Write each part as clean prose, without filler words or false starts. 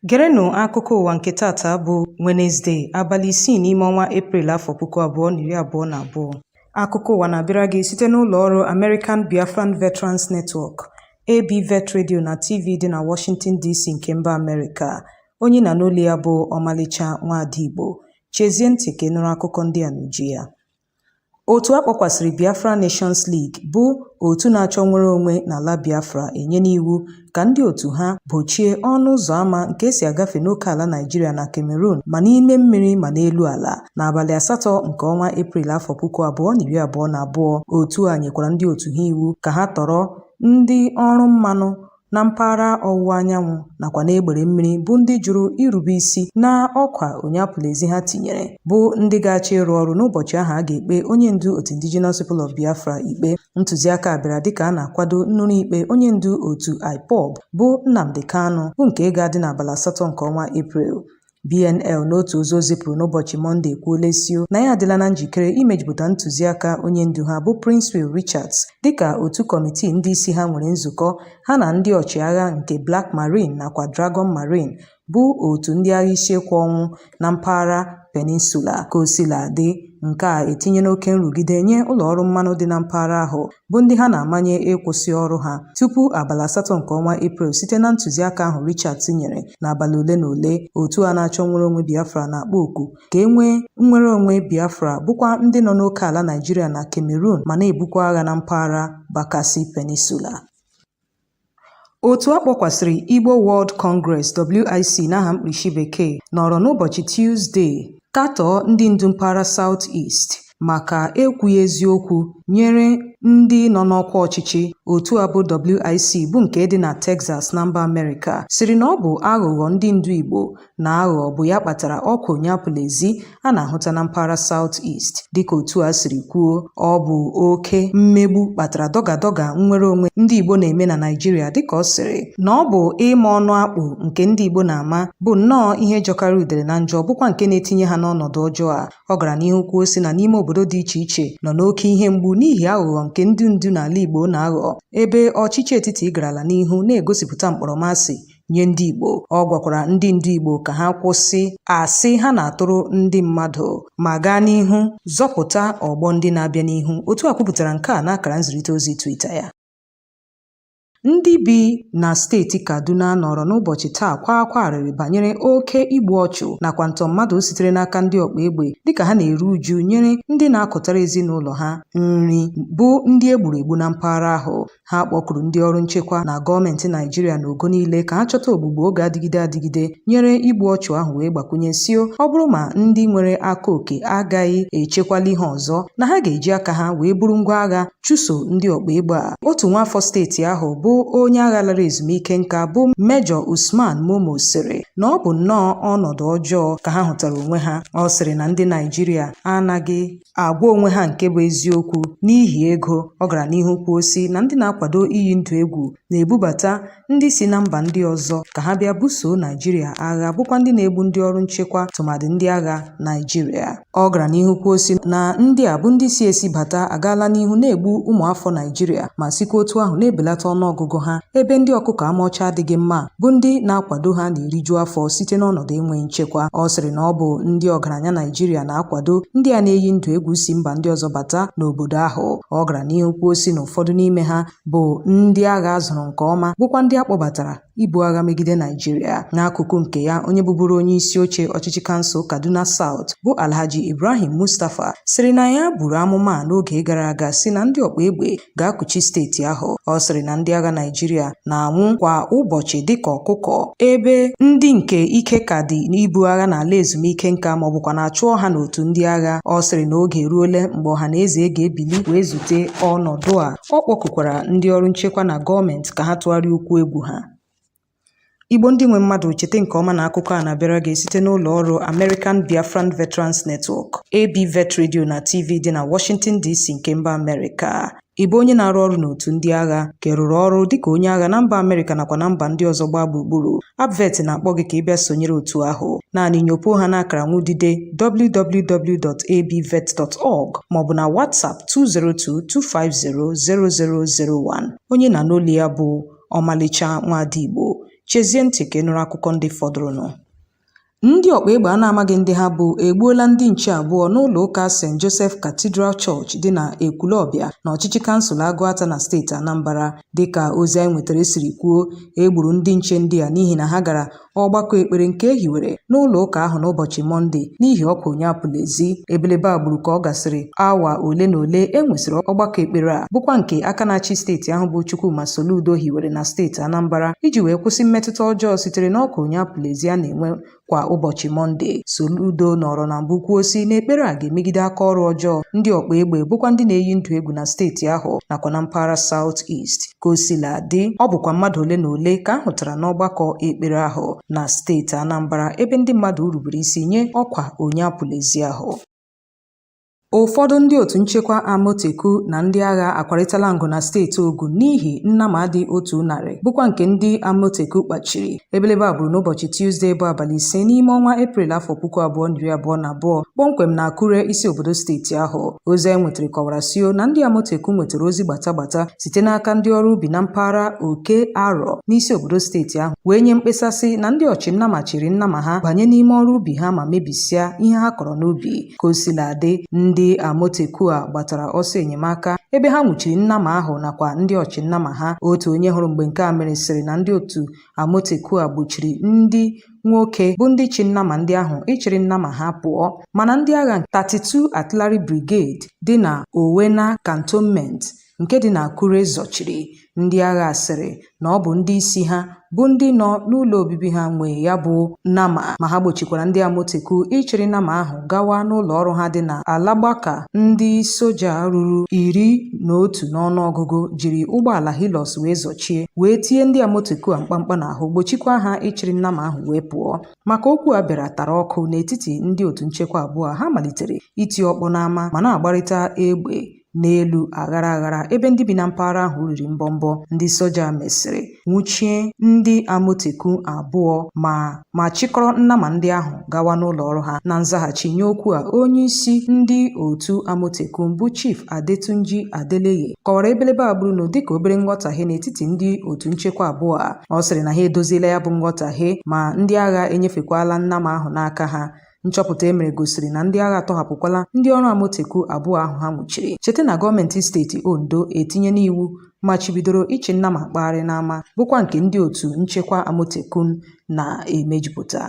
Gerenụ akụkọ ụwa nke tata bụ Wednesday, abalị 6 n'ime ọnwa Eprel afọ 2022. Akụkọ ụwa na-abịara gị site n'ụlọ ọrụ American Biafran Veterans Network, ABVet Radio na TV dị na Washington DC nke mba Amerịka. Onye na n'olu ya bụ Omalicha Nwada Igbo. Chezie ntị ka ị nụrụ akụkọ ndị a n'uju ya. Otu akpọkwasịrị Biafra Nations League bụ otu na-achọ nwere onwe n'ala Biafra enye n'iwu ka ndị otu ha bochie ọnụ ụzọ ámá nke si agafe n'oke ala Nigeria na Cameroon ma n'ime mmiri ma n'elu ala n'abalị 8 nke ọnwa Eprel afọ 2022. Otu a nyekwara ndị otu ha iwu ka ha tọrọ ndị ọrụ mmanụ na mpaghara ọwụwa anyanwụ nakwa n'egbere mmiri bụ ndị jụrụ irube isi na ọkwa onyapụlezi ha tinyere bụ ndị ga-achọ ịrụ ọrụ n'ụbọchị ahụ a ga-ekpe onye ndu otu Indigenous People of Biafra ikpe. Ntụziaka bịara dịka a na-akwado nnụrụ ikpe onye ndu otu IPOB bụ Nnamdi Kanu bụ nke ga-adị n'abalị 8 nke ọnwa Eprel. BNL n'otu ozi o zipụrụ n'ụbọchị Mọnde ekwuolesio na ya adịla na njikere imejupụta ntụziaka onye ndu ha bụ Prince Will Richards dịka otu kọmitii ndị isi ha nwere nzukọ ha na ndị ọchịagha nke Black Marine nakwa Dragon Marine bụ otu ndị agha isiekwu ọnwụ na mpaghara Peninsula. Ka o sila dị, nke a etinye n'oke nrụgide nye ụlọ ọrụ mmanụ dị na mpaghara ahụ bụ ndị ha na-amanye ịkwụsị ọrụ ha tupu abalị 8 nke ọnwa Eprel site na ntụziaka ahụ Richards nyere n'abalị ole na ole. Otu a na-achọ nwere onwe Biafra na-akpọ oku ka e nwee nnwere onwe Biafra bụkwa ndị nọ n'oke ala Nigeria na Cameroon ma na-ebukwa agha na mpaghara Bakassi Peninsula. Otu akpọkwasịrị Igbo World Congress WIC n'aha mkpirisi bekee nọrọ n'ụbọchị Tuesday katọọ ndị ndu mpaghara South East maka ekwughị eziokwu nyere ndị nọ n'ọkwa ọchịchị. Otu a bụ WIC bụ nke dị na Texas na mba Amerịka siri na ọ bụ aghụghọ ndị ndu Igbo na aghụghọ bụ ya kpatara ọkwa onyapụlezi a na-ahụta na mpaghara South East. Dịka otu a siri kwuo, ọ bụ oke mmegbu kpatara dọga nnwere onwe ndị Igbo na-eme na Nigeria. Dịka ọ sịrị na ọ bụ ịma ọnụ akpụ nke ndị Igbo na-ama bụ nnọọ ihe jọkarị udele na njọ, bụkwa nke na-etinye ha n'ọnọdụ ọjọọ a. Ọ gara n'ihu kwuo sị na n'ime obodo dị iche iche nọ n'oke ihe mgbu n'ihi aghụghọ nke ndị ndu n'ala Igbo na-aghọ, ebe ọchịchị etiti garala n'ihu na-egosipụta mkpọrọmasị nye ndị Igbo. Ọ gwakwara ndị ndu Igbo ka ha kwụsị asị ha na-atụrụ ndị mmadụ ma gaa n'ihu zọpụta ọgbọ ndị na-abịa n'ihu. Otu a kwupụtara nke a n'akara nzirịta ozi Twitter ya. Ndị bi na steeti Kaduna nọrọ n'ụbọchị taa kwa akwa arịrị banyere oke igbu ọchụ nakwa ntọ mmadụ sitere n'aka ndị ọkpa egbe dịka ha na-eru uju nyere ndị na-akọtara ezinụlọ ha nri bụ ndị egburu egbu na mpaghara ahụ. Ha kpọkuru ndị ọrụ nchekwa na gọọmenti Naijiria n'ogo niile ka ha chọta ogbugbo oge adịgide nyere igbu ọchụ ahụ, wee gbakwunye sio ọ bụrụ ma ndị nwere aka oke agaghị echekwala ihe ọzọ na ha ga-eji aka ha wee buru ngwa agha chụso ndị ọkpa egbe a. Otu nwaafọ steeti ahụ bụ onye agha lara ezumike nka bụ Mejọ Usman Momo sịrị na ọ bụ nnọọ ọnọdụ ọjọọ ka ha hụtara onwe ha. Ọ sịrị na ndị Naijiria anaghị agwa onwe ha nke bụ eziokwu n'ihi ego. Ọ gara n'ihu kwuo sị na ndị na-akwado iyi ndụ egwu na-ebubata ndị si na mba ndị ọzọ ka ha bịa buso Naijiria agha, bụkwa ndị na-egbu ndị ọrụ nchekwa tụmadị ndị agha Naijiria. Ọ gara n'ihu kwuo sị na ndị a bụ ndị si esi bata agaala n'ihu na-egbu ụmụafọ Naijiria ma sikwa otu ahụ na-ebelata ọnụọgụgụ ha, ebe ndị ọkụkọ amaọcha adịghị mma bụ ndị na-akwado ha na-eriju afọ site n'ọnọdụ enweghị nchekwa. Ọ sịrị na ọ bụ ndị ọgaranya Naijiria na-akwado ndị a na-eyi ndụ egwu si mba ndị ọzọ bata n'obodo ahụ. Ọ gara n'ihu kwuo sị na ụfọdụ n'ime ha bụ ndị agha azụrụ nke ọma, bụkwa ndị akpọbatara ibu agha megide Naijiria. N'akụkụ nke ya, onye bụburu onye isi oche ọchịchị kansụl Kaduna South bụ Alhaji Ibrahim Mustapha sịrị na ya buru amụma n'oge gara aga si na ndị ọkpa egbe ga-akụchi steeti ahụ. Ọ sịrị na ndị agha Naijiria na-anwụ kwa ụbọchị dịka ọkụkọ, ebe ndị nke ike ka dị n'ibu agha n'ala ezumike nka ma ọ bụkwa na-achụọ ha n'otu ndị agha. Ọ sịrị na oge eruole mgbe ọha na eze ga-ebili wee zute ọnọdụ a. Ọ kpọkụkwara ndị ọrụ nchekwa na gọọmenti ka ha tụgharịa okwu egwu ha. Igbo ndị nwe mmadụ, chete nke ọma na akụkọ a na-abịara gị site n'ụlọ ọrụ American Biafran Veterans Network, ABVet Radio na TV dị na Washington DC nke mba Amerịka. Ị bụ onye na-arụ ọrụ n'otu ndị agha ka rụrụ ọrụ dịka onye agha na mba Amerịka nakwa na mba ndị ọzọ gbaa gburugburu. ABVet na-akpọ gị ka ị bịa sonyere otu ahụ. Naanị nyopụ ha n'akara nwudide www.abvet.org maọbụ na WhatsApp 202-250-0001. Onye na n'olu ya bụ Omalicha Nwada Igbo. chezie ntị ka ị nụrụ akụkọ ndị fọdụrụnụ. Ndị ọkpa egbe a na-amaghị ndị ha bụ egbuola ndị nche abụọ n'ụlọ ụka St. Joseph Cathedral Church dị na Ekwulọbịa na ọchịchị kansụl Agụata na steeti Anambra. Dịka ozi anyị nwetara siri kwuo, egburu ndị nche ndị a n'ihi na ha gara ọgbakọ ekpere nke ehiwere n'ụlọ ụka ahụ n'ụbọchị Mọnde n'ihi ọkụ onye apụla ezi. Ebelebe agburu ka ọ gasịrị awa ole na ole e nwesịrị ọgbakọ ekpere a, bụkwa nke aka na-achị steeti ahụ bụ Chukwuma Soludo hiwere na steeti Anambra iji wee kwụsị mmetụta ọjọọ sitere n'ọkụ onye apụla ezi a na-enwe kwa ụbọchị Mọnde. Soludo nọrọ na mbụ kwuo si na ekpere a ga-emegide aka ọrụ ọjọọ ndị ọkpa egbe bụkwa ndị na-eyi ndụ egwu na steeti ahụ nakwa na mpaghara South East. Ka o sila dị, ọ bụkwa mmadụ ole na ole ka a hụtara n'ọgbakọ ekpere ahụ na steeti Anambra ebe ndị mmadụ rubere isi nye ọkwa onye apụla ezi ahụ. Ụfọdụ ndị otu nchekwa Amoteku na ndị agha akwarịtala ngụ na steeti Ogun n'ihi nnamdị 100 bụkwa nke ndị Amoteku kpachiri. Ebelebe agburu n'ụbọchị Tuzdee bụ abalị 5 n'ime ọnwa Eprel afọ 2022 kpọmkwem na Akure, isi obodo steeti ahụ. Ozi anyị nwetara kọwara sio na ndị Amoteku nwetara ozi gbata site n'aka ndị ọrụ ubi na mpaghara Oke Arọ n'isi obodo steeti ahụ wee nye mkpesasị na ndị ọchịnna machiri nnama ha banye n'ime ọrụ ubi ha ma mebisịa ihe ha kọrọ n'ubi. Ka o sila dị, ndị Amoteku a gbatara ọsọ enyemaka ebe ha nwụchiri nnama ahụ nakwa ndị ọchịnnama ha. Otu onye hụrụ mgbe nke a mere sịrị na ndị otu Amoteku a gbochiri ndị nwoke bụ ndị chi nnama ndị ahụ ịchịrị nnama ha pụọ, mana ndị agha 32 Artillery Brigade dị na Owena Cantonment nke dị na Akure zọchiri. Ndị agha sịrị na ọ bụ ndị isi ha bụ ndị nọ n'ụlọ obibi ha nwe ya bụ nnama, ma ha gbochikwara ndị Amoteku ịchịrị nnama ahụ gawa n'ụlọ ọrụ ha dị na Alagbaka. Ndị soja ruru 11 n'ọnụọgụgụ jiri ụgbọala Hilux wee zọchie wee tie ndị Amoteku a mkpamkpa n'ahụ, gbochikwa ha ịchịrị nnama ahụ wee pụọ. Maka okwu a bịara tara ọkụ n'etiti ndị otu nchekwa abụọ, ha malitere iti ọkpọ n'ama ma na-agbarịta egbe n'elu aghara ebe ndị bi na mpaghara ahụ riri mbọmbọ. Ndị soja mesịrị nwụchie ndị Amoteku abụọ ma chịkọrọ nnama ndị ahụ gawa n'ụlọ ọrụ ha. Na nzaghachi nye okwu a, onye isi ndị otu Amoteku bụ Chief Adetunji Adeleye kọwara ebelebe agburu dịka obere nghọtahie n'etiti ndị otu nchekwa abụọ a. Ọ sịrị na ha edoziela ya bụ nghọtahie ma ndị agha enyefekwala nnama ahụ n'aka ha. Nchọpụta emere gosiri na ndị agha atọhapụkwala ndị ọrụ Amoteku abụọ ahụ ha nwụchiri. Cheta na gọọmenti steeti Ondo etinye n'iwu machibidoro ịchị nnama kpagharị n'ama, bụkwa nke ndị otu nchekwa Amoteku na-emejupụta.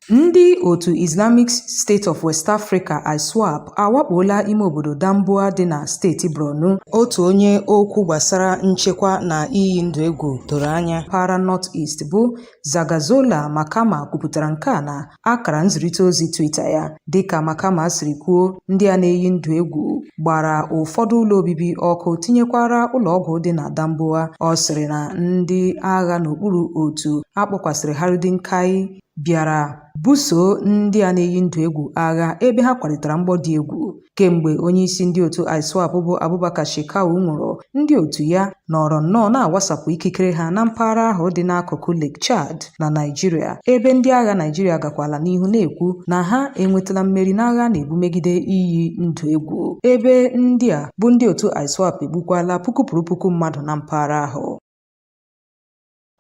Ndị otu Islamic State of West Africa ISWAP awakpola ime obodo Damboa dị na steeti Borno. Otu onye okwu gbasara nchekwa na iyi ndụ egwu doro anya mpaghara North East bụ Zagazola Makama kwupụtara nke a na akara nzirịta ozi Twitter ya. Dịka Makama siri kwuo, ndị a na-eyi ndụ egwu gbara ụfọdụ ụlọ obibi ọkụ tinyekwara ụlọọgwụ dị na Damboa. Ọ sịrị na ndị agha n'okpuru otu akpọkwasịrị Harudin Kai bịara buso ndị a na-eyi ndụ egwu agha ebe ha kwalitara mgbọ dị egwu. Kemgbe onye isi ndị otu ISWAP bụ Abubakar Shekau nwụrụ, ndị otu ya nọrọ nnọọ na-awasapụ ikikere ha na mpaghara ahụ dị n'akụkụ Lake Chad na Naịjirịa, ebe ndị agha Naịjirịa gakwala n'ihu na-ekwu na ha enwetala mmeri n'agha na-ebu megide iyi ndụ egwu, ebe ndị a bụ ndị otu ISWAP egbukwala puku mmadụ na mpaghara ahụ.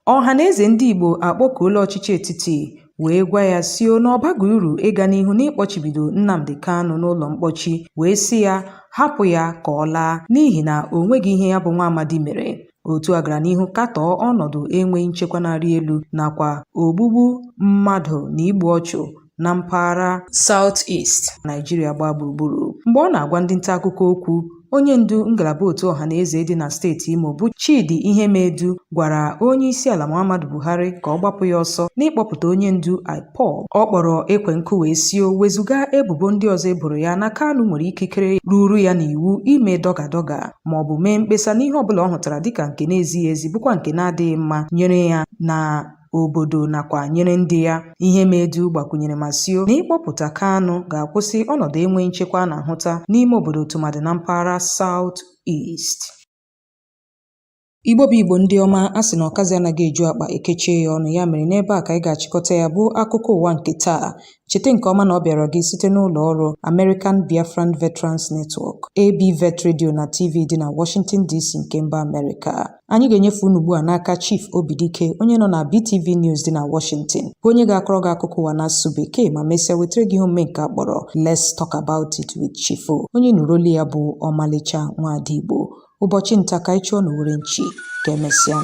Ọha na eze ndị Igbo akpọkuola ọchịchị etiti wee gwa ya sio na ọ baghị uru ịga n'ihu n'ịkpọchibido Nnamdi Kanu n'ụlọ mkpọchi, wee sị ya hapụ ya ka ọ laa n'ihi na o nweghị ihe ya bụ nwa amadi mere. Otu a gara n'ihu katọọ ọnọdụ enweghị nchekwa na-arị elu nakwa ogbugbu mmadụ na igbu ọchụ na mpaghara South East Naịjirịa gbaa gburugburu. Mgbe ọ na-agwa ndị nta akụkọ okwu, onye ndu ngalaba otu ọha na eze dị na steeti Imo bụ Chidi Ihemedu gwara onye isi ala Muhammadu Buhari ka ọ gbapụ ya ọsọ n'ịkpọpụta onye ndu IPOB. Ọ kpọrọ ekwe nkụ wee sio wezuga ebubo ndị ọzọ eboro ya na Kanu nwere ikikere ruru ya n'iwu ime dọga ma ọ bụ mee mkpesa n'ihe ọbụla ọ hụtara dịka nke na-ezighị ezi bụkwa nke na-adịghị mma nyere ya na obodo nakwa nyere ndị ya. Ihemedu gbakwunyere ma sio na ịkpọpụta Kanu ga-akwụsị ọnọdụ enweghị nchekwa na-ahụta n'ime obodo tụmadị na mpaghara South East. Igbo bụ Igbo ndị ọma, a sị na ọkazi anaghị eju akpa ekechie ya ọnụ, ya mere n'ebe a ka anyị ga-achịkọta ya bụ akụkọ ụwa nke taa. Cheta nke ọma na ọ bịara gị site n'ụlọ ọrụ American Biafran Veterans Network, ABVet Radio na TV dị na Washington DC nke mba Amerịka. Anyị ga-enyefe unu ugbu a n'aka Chief Obidike, onye nọ na BTV News dị na Washington, bụ onye ga-akọrọ gị akụkọ ụwa n'asụsụ Bekee ma mesịa wetara gị ihe omume nke akpọrọ Let's Talk About It with Chief O. Onye nụrụ olu ya bụ Omalicha Nwada Igbo. Ụbọchị nta ka anyị chọọ n'Owere nchi ka emesịa.